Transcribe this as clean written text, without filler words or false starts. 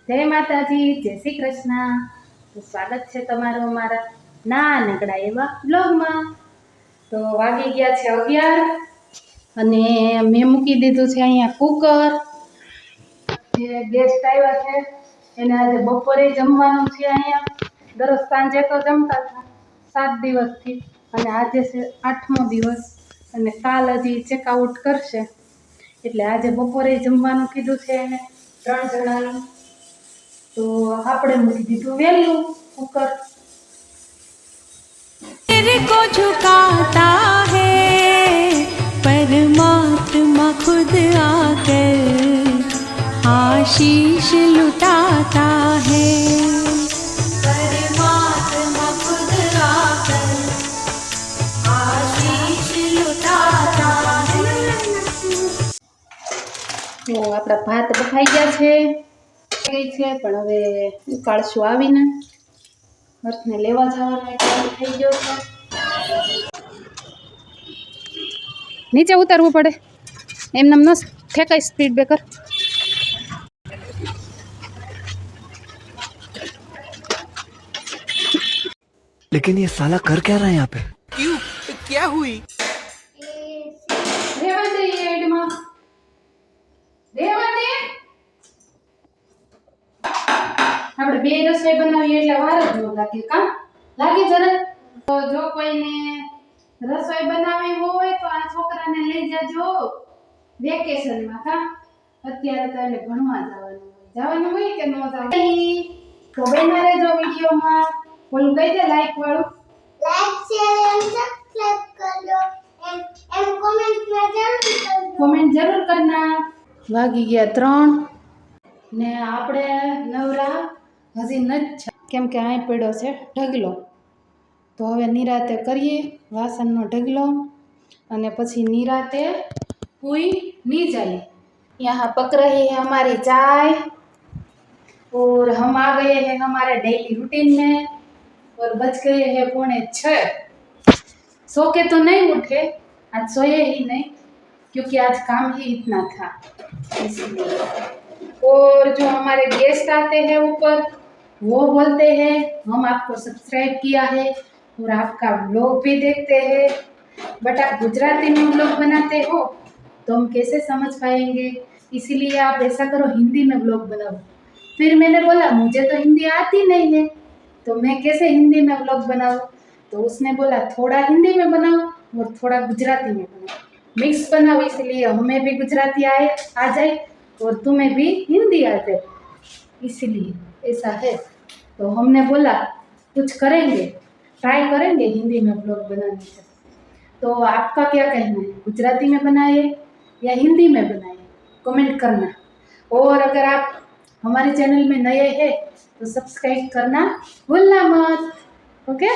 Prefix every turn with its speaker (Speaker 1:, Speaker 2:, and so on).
Speaker 1: જય માતાજી, જય શ્રી કૃષ્ણ। તો સ્વાગત છે તમારું અમારા નાનકડા એવા બ્લોગમાં। તો વાગી ગયા છે 11 અને મેં મૂકી દીધું છે અહીંયા કુકર। જે ગેસ્ટ આવ્યા છે એને આજે બપોરે જમવાનું છે અહીંયા। દરરોજ સાંજે તો જમતા હતા 7 દિવસથી, અને આજે છે 8મો દિવસ અને કાલ હજી ચેકઆઉટ કરશે, એટલે આજે બપોરે જમવાનું કીધું છે એને 3 જણાનું। तो આપણે મૂકી દીધું વેલું કુકર।
Speaker 2: तेरे को झुकाता है परमात्मा खुद आकर आशीष लुटाता है। परमात्मा खुद आकर आशीष लुटाता है।
Speaker 1: તો આપણા ભાત બફાઈ ગયા છે પણ હવે ઉકાળશું આવીને। હર્ષને લેવા જવાનો ટાઈમ થઈ ગયો છે। નીચે ઉતારવું પડે, એમને ન ફેંકાય સ્પીડ બ્રેકર।
Speaker 3: लेकिन ये साला कर क्या रहा है यहाँ पे?
Speaker 4: क्यों? क्या हुई?
Speaker 1: રેવા દે એડમાં, રેવા દે। આપણે બે રસોઈ બનાવીએ એટલે વાર જ ન લાગે, કાં લાગે જરા? તો જો કોઈને રસોઈ બનાવવી હોય તો આ છોકરાને લઈ જાજો વેકેશનમાં, કાં અત્યારે તો એને ભણવા જવાનું હોય કે ન જવાનું? તો બન્યા રહેજો વિડીયોમાં। બોલું કહી દે લાઈક વાળું,
Speaker 5: लाइक शेयर एंड सब्सक्राइब कर दो एंड कमेंट में जरूर कर दो।
Speaker 1: કોમેન્ટ જરૂર કરના। વાગી ગયા 3 ને આપણે નવરા હજી નથી, કેમ કે અહીં પડ્યો છે ઢગલો। તો હવે નિરાતે કરીએ વાસણનો ઢગલો અને પછી નિરાતે હુઈ नहीं जाइए। यहाँ पक रही है हमारी चाय और हम आ गए हैं हमारे डेली रूटीन में और बज गए हैं 5:45। सो के तो नहीं उठे, आज सोए ही नहीं क्योंकि आज काम ही इतना था इसलिए। और जो हमारे गेस्ट आते हैं ऊपर वो बोलते हैं हम आपको सब्सक्राइब किया है और आपका व्लॉग भी देखते हैं, बट आप गुजराती में व्लॉग बनाते हो तो हम कैसे समझ पाएंगे, इसीलिए आप ऐसा करो हिंदी में व्लॉग बनाओ। फिर मैंने बोला मुझे तो हिंदी आती नहीं है तो मैं कैसे हिंदी में व्लॉग बनाऊँ? तो उसने बोला थोड़ा हिंदी में बनाओ और थोड़ा गुजराती में बनाओ, मिक्स बनाओ, इसलिए हमें भी गुजराती आ जाए और तुम्हें भी हिंदी आ जाए, इसलिए ऐसा है। तो हमने बोला कुछ करेंगे, ट्राई करेंगे हिंदी में व्लॉग बनाने का। तो आपका क्या कहना है, गुजराती में बनाए या हिंदी में बनाए? कमेंट करना। और अगर आप हमारे चैनल में नए हैं तो सब्सक्राइब करना भूलना मत। ओके।